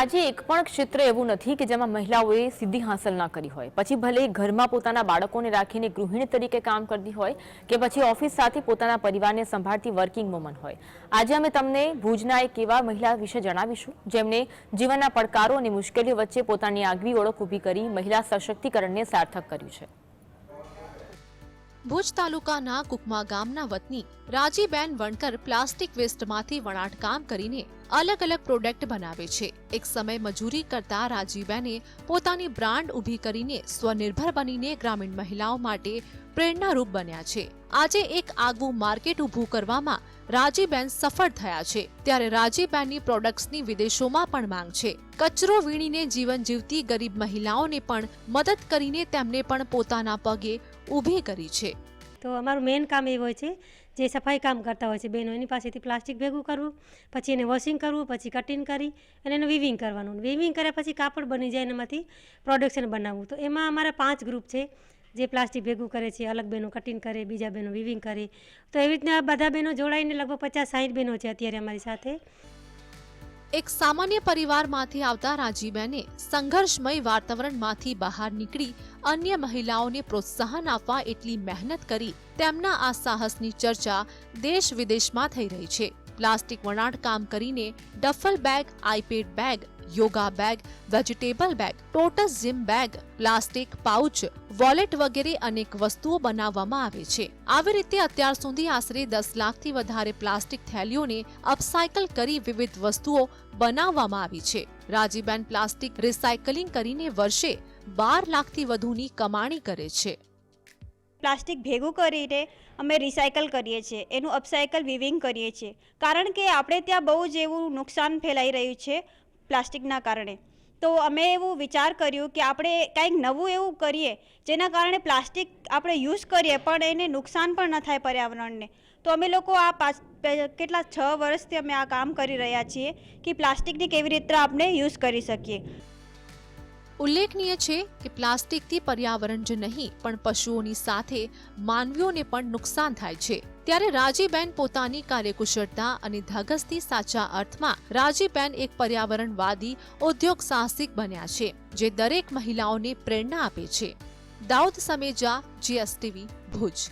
આજે એક પણ ક્ષેત્ર એવું નથી કે જેમાં મહિલાઓએ સિદ્ધિ હાંસલ ના કરી હોય, પછી ભલે ઘરમાં પોતાના બાળકોને રાખીને ગૃહિણી તરીકે કામ કરતી હોય કે પછી ઓફિસ સાથે પોતાના પરિવારને સંભાળતી વર્કિંગ વુમન હોય। આજે અમે તમને ભુજના એક એવા મહિલા વિશે જણાવીશું જેમણે જીવનના પડકારો અને મુશ્કેલીઓ વચ્ચે પોતાની આગવી ઓળખ ઊભી કરી મહિલા સશક્તિકરણને સાર્થક કર્યું છે। ભુજ તાલુકાના કુકમા ગામના વતની રાજીબેન વણકર પ્લાસ્ટિક વેસ્ટમાંથી વણાટકામ કરીને અલગ અલગ પ્રોડક્ટ બનાવે છે। એક સમય મજૂરી કરતા રાજીબેને પોતાની બ્રાન્ડ ઊભી કરીને સ્વનિર્ભર બનીને ગ્રામીણ મહિલાઓ માટે પ્રેરણારૂપ બન્યા છે। આજે એક આગવું માર્કેટ ઊભું કરવામાં રાજીબેન સફળ થયા છે, ત્યારે રાજીબેનની પ્રોડક્ટ્સની વિદેશોમાં પણ માંગ છે। કચરો વીણીને જીવન જીવતી ગરીબ મહિલાઓને પણ મદદ કરીને તેમને પણ પોતાના પગે ઊભી કરી છે। તો અમારું મેઇન કામ એવું હોય છે, જે સફાઈ કામ કરતા હોય છે બહેનો, એની પાસેથી પ્લાસ્ટિક ભેગું કરવું, પછી એને વોશિંગ કરવું, પછી કટિંગ કરી અને એનું વીવિંગ કરવાનું। વીવિંગ કર્યા પછી કાપડ બની જાય, એનામાંથી પ્રોડક્શન બનાવવું। તો એમાં અમારા 5 ગ્રુપ છે જે પ્લાસ્ટિક ભેગું કરે છે, અલગ બહેનો કટિંગ કરે, બીજા બહેનો વીવિંગ કરે। તો એવી રીતના બધા બહેનો જોડાઈને લગભગ 50-60 બહેનો છે અત્યારે અમારી સાથે। એક સામાન્ય પરિવારમાંથી આવતા રાજીબેને સંઘર્ષમય વાતાવરણમાંથી બહાર નીકળી અન્ય મહિલાઓને પ્રોત્સાહન આપવા એટલી મહેનત કરી, તેમના આ સાહસની ચર્ચા દેશ વિદેશમાં થઈ રહી છે। પ્લાસ્ટિક વણાટકામ કરીને duffel bag, iPad bag, yoga bag, vegetable bag, totes gym bag, plastic pouch, wallet વગેરે અનેક વસ્તુઓ બનાવવામાં આવે છે। આવી રીતે અત્યાર સુધી આશરે 10 લાખથી વધારે પ્લાસ્ટિક થેલીઓને અપસાયકલ કરી વિવિધ વસ્તુઓ બનાવવામાં આવી છે। રાજીબેન પ્લાસ્ટિક રિસાયકલિંગ કરીને વર્ષે 12 લાખથી વધુની કમાણી કરે છે। પ્લાસ્ટિક ભેગું કરીને અમે રિસાયકલ કરીએ છીએ, એનું અપસાયકલ વિવિંગ કરીએ છીએ, કારણ કે આપણે ત્યાં બહુ જ એવું નુકસાન ફેલાઈ રહ્યું છે પ્લાસ્ટિકના કારણે। તો અમે એવું વિચાર કર્યું કે આપણે કંઈક નવું એવું કરીએ જેના કારણે પ્લાસ્ટિક આપણે યુઝ કરીએ પણ એને નુકસાન પણ ન થાય પર્યાવરણને। તો અમે લોકો આ કેટલા 6 વર્ષથી અમે આ કામ કરી રહ્યા છીએ કે પ્લાસ્ટિકની કેવી રીતે આપણે યુઝ કરી શકીએ। ઉલ્લેખનીય છે કે પ્લાસ્ટિકથી પર્યાવરણ જ નહીં પણ પશુઓની સાથે માનવીઓને પણ નુકસાન થાય છે, ત્યારે રાજીબેન પોતાની કાર્યકુશળતા અને ધગસથી સાચા અર્થમાં રાજીબેન એક પર્યાવરણવાદી ઉદ્યોગ સાહસિક બન્યા છે, જે દરેક મહિલાઓને પ્રેરણા આપે છે। દાઉદ સમેજા, GSTV, ભુજ।